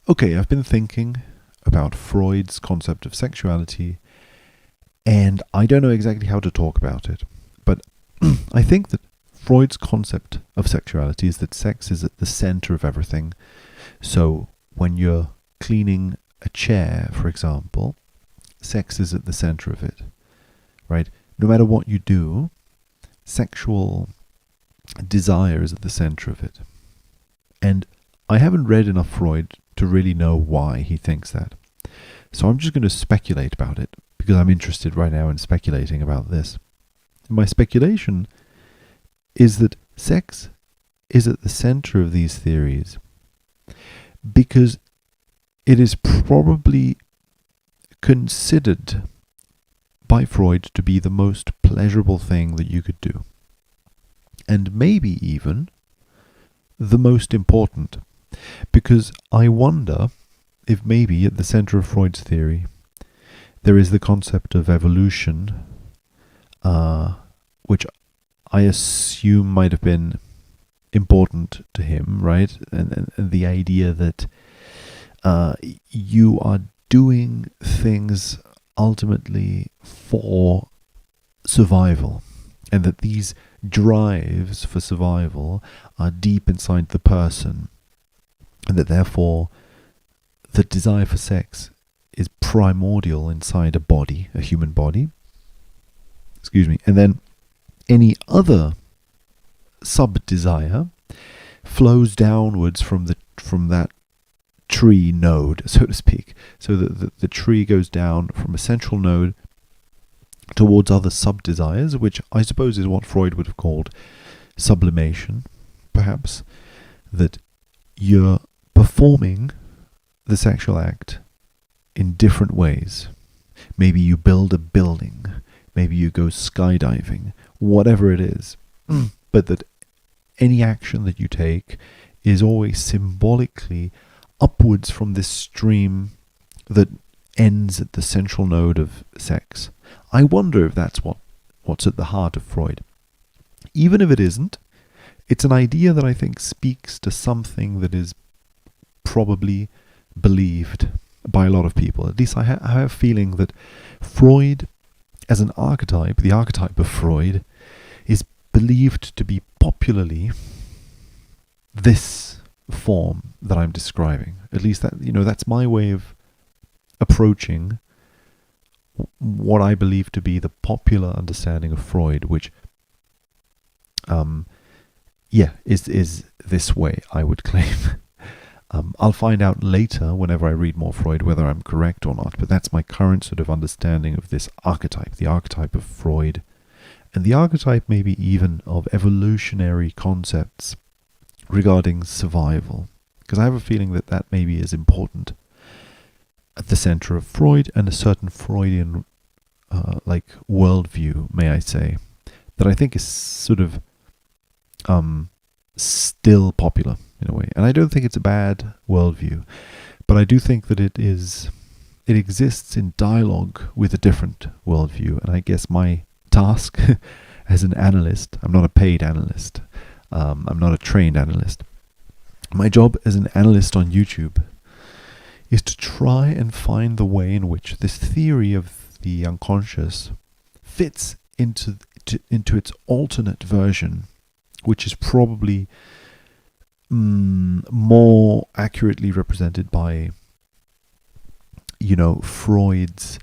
Okay, I've been thinking about Freud's concept of sexuality, and I don't know exactly how to talk about it. But I think that Freud's concept of sexuality is that sex is at the center of everything. So when you're cleaning a chair, for example, sex is at the center of it, right? No matter what you do, sexual desire is at the center of it. And I haven't read enough Freud to really know why he thinks that. So I'm just going to speculate about it because I'm interested right now in speculating about this. My speculation is that sex is at the center of these theories because it is probably considered by Freud to be the most pleasurable thing that you could do. And maybe even the most important. Because I wonder if maybe at the center of Freud's theory there is the concept of evolution, which I assume might have been important to him, right? And the idea that you are doing things ultimately for survival, and that these drives for survival are deep inside the person, and that therefore the desire for sex is primordial inside a body, a human body. Excuse me. And then any other sub-desire flows downwards from that tree node, so to speak. So that the tree goes down from a central node towards other sub-desires, which I suppose is what Freud would have called sublimation, perhaps. That you're performing the sexual act in different ways. Maybe you build a building, maybe you go skydiving, whatever it is. But that any action that you take is always symbolically upwards from this stream that ends at the central node of sex. I wonder if that's what's at the heart of Freud. Even if it isn't, it's an idea that I think speaks to something that is probably believed by a lot of people. At least I have a feeling that Freud, as an archetype, the archetype of Freud, is believed to be popularly this form that I'm describing. At least that's my way of approaching what I believe to be the popular understanding of Freud, which is this way, I would claim. I'll find out later, whenever I read more Freud, whether I'm correct or not, but that's my current sort of understanding of this archetype, the archetype of Freud, and the archetype maybe even of evolutionary concepts regarding survival, because I have a feeling that maybe is important at the center of Freud and a certain Freudian worldview, may I say, that I think is sort of still popular in a way. And I don't think it's a bad worldview, but I do think that it exists in dialogue with a different worldview. And I guess my task as an analyst, I'm not a paid analyst, I'm not a trained analyst. My job as an analyst on YouTube is to try and find the way in which this theory of the unconscious fits into its alternate version, which is probably more accurately represented by, Freud's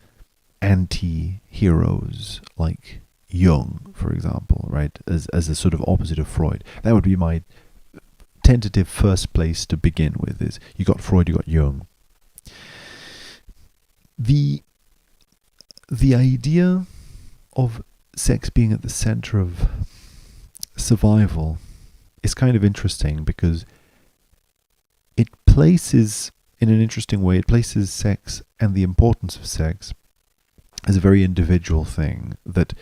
anti-heroes like Jung, for example, right? As a sort of opposite of Freud. That would be my tentative first place to begin with, is you got Freud, you got Jung. The idea of sex being at the center of survival is kind of interesting because it places, in an interesting way, it places sex and the importance of sex as a very individual thing, that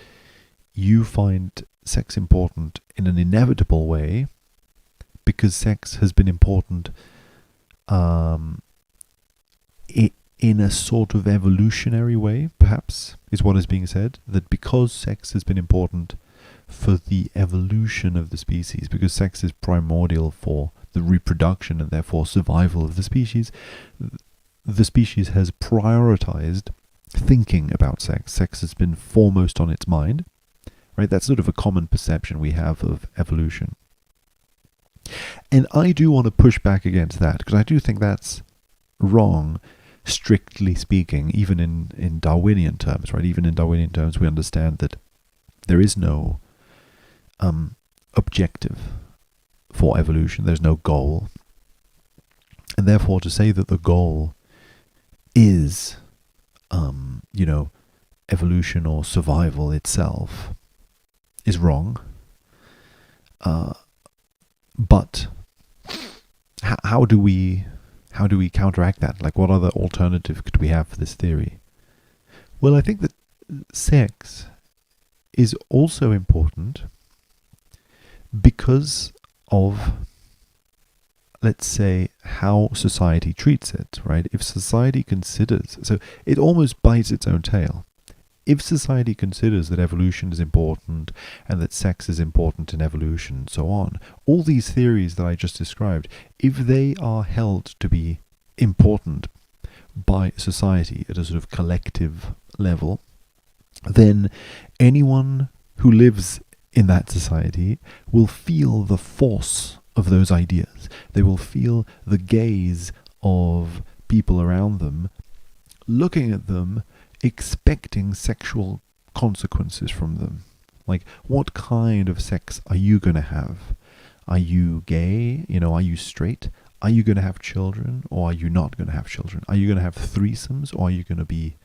you find sex important in an inevitable way because sex has been important in a sort of evolutionary way, perhaps, is what is being said, that because sex has been important for the evolution of the species, because sex is primordial for the reproduction and therefore survival of the species has prioritized thinking about sex. Sex has been foremost on its mind, right? That's sort of a common perception we have of evolution. And I do want to push back against that, because I do think that's wrong, strictly speaking, even in Darwinian terms, right? Even in Darwinian terms, we understand that there is no objective for evolution. There's no goal. And therefore, to say that the goal is, evolution or survival itself is wrong. But how do we counteract that? Like, what other alternative could we have for this theory? Well, I think that sex is also important because of, let's say, how society treats it, right? If society considers, so it almost bites its own tail. If society considers that evolution is important and that sex is important in evolution and so on, all these theories that I just described, if they are held to be important by society at a sort of collective level, then anyone who lives in that society will feel the force of those ideas. They will feel the gaze of people around them, looking at them, expecting sexual consequences from them. Like, what kind of sex are you going to have? Are you gay? Are you straight? Are you going to have children, or are you not going to have children? Are you going to have threesomes, or are you going to be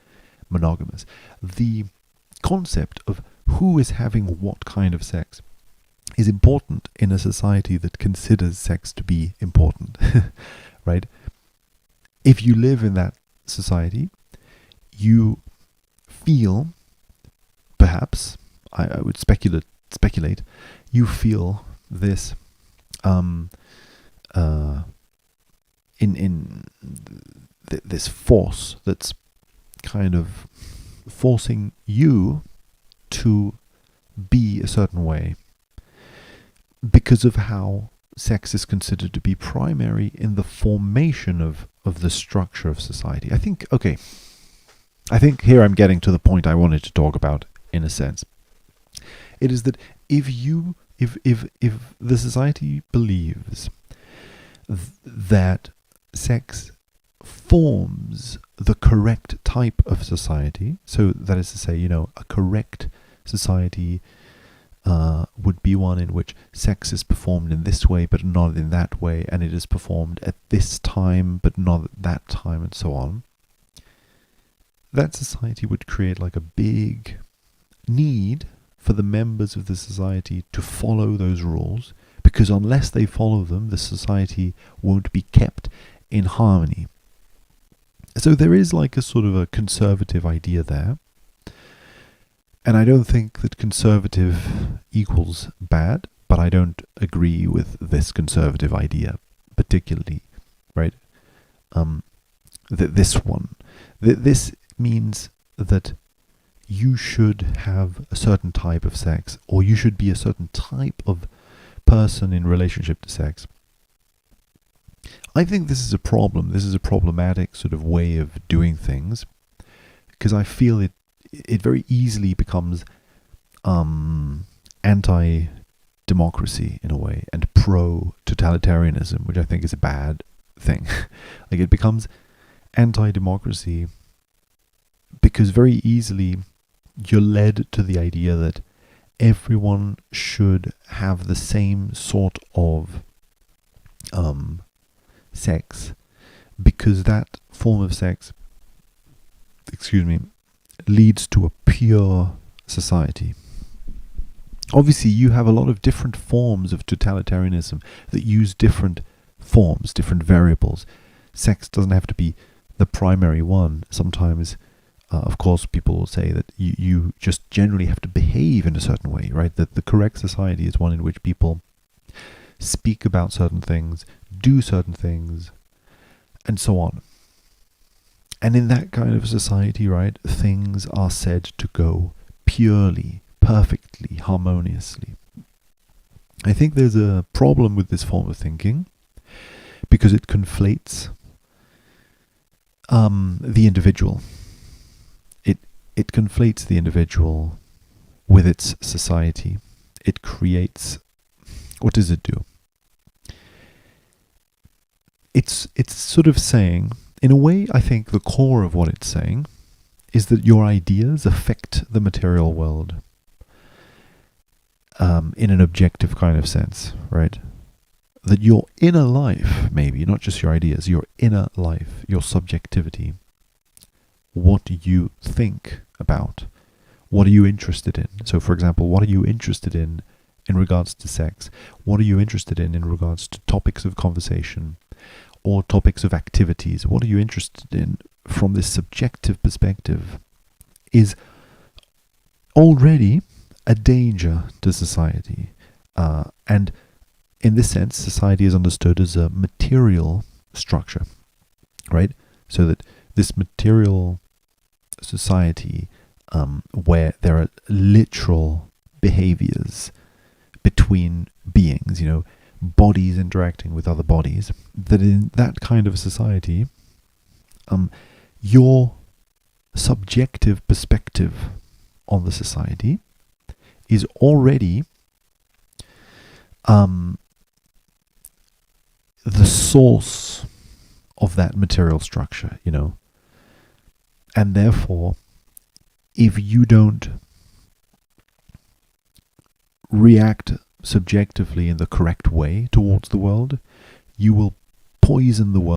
monogamous? The concept of who is having what kind of sex is important in a society that considers sex to be important, right? If you live in that society, you feel, perhaps, I would speculate, you feel this this force that's kind of forcing you to be a certain way because of how sex is considered to be primary in the formation of the structure of society. I think here I'm getting to the point I wanted to talk about, in a sense. It is that if the society believes that sex forms the correct type of society, so that is to say, a correct society would be one in which sex is performed in this way but not in that way, and it is performed at this time but not at that time, and so on. That society would create like a big need for the members of the society to follow those rules, because unless they follow them, the society won't be kept in harmony. So there is like a sort of a conservative idea there. And I don't think that conservative equals bad, but I don't agree with this conservative idea particularly, right? This one. This means that you should have a certain type of sex, or you should be a certain type of person in relationship to sex. I think this is a problem. This is a problematic sort of way of doing things, because I feel it very easily becomes anti-democracy in a way, and pro-totalitarianism, which I think is a bad thing. Like, it becomes anti-democracy because very easily you're led to the idea that everyone should have the same sort of sex, because that form of sex, leads to a pure society. Obviously, you have a lot of different forms of totalitarianism that use different forms, different variables. Sex doesn't have to be the primary one. Sometimes, of course, people will say that you just generally have to behave in a certain way, right? That the correct society is one in which people speak about certain things, do certain things, and so on. And in that kind of society, right, things are said to go purely, perfectly, harmoniously. I think there's a problem with this form of thinking, because it conflates the individual. It conflates the individual with its society. It creates. What does it do? It's sort of saying, in a way, I think the core of what it's saying is that your ideas affect the material world in an objective kind of sense, right? That your inner life, maybe, not just your ideas, your inner life, your subjectivity, what you think about, what are you interested in? So, for example, what are you interested in regards to sex? What are you interested in regards to topics of conversation or topics of activities? What are you interested in from this subjective perspective is already a danger to society. And in this sense, society is understood as a material structure, right? So that this material society, where there are literal behaviors between beings, bodies interacting with other bodies, that in that kind of society, your subjective perspective on the society is already the source of that material structure, and therefore, if you don't react subjectively in the correct way towards the world, you will poison the world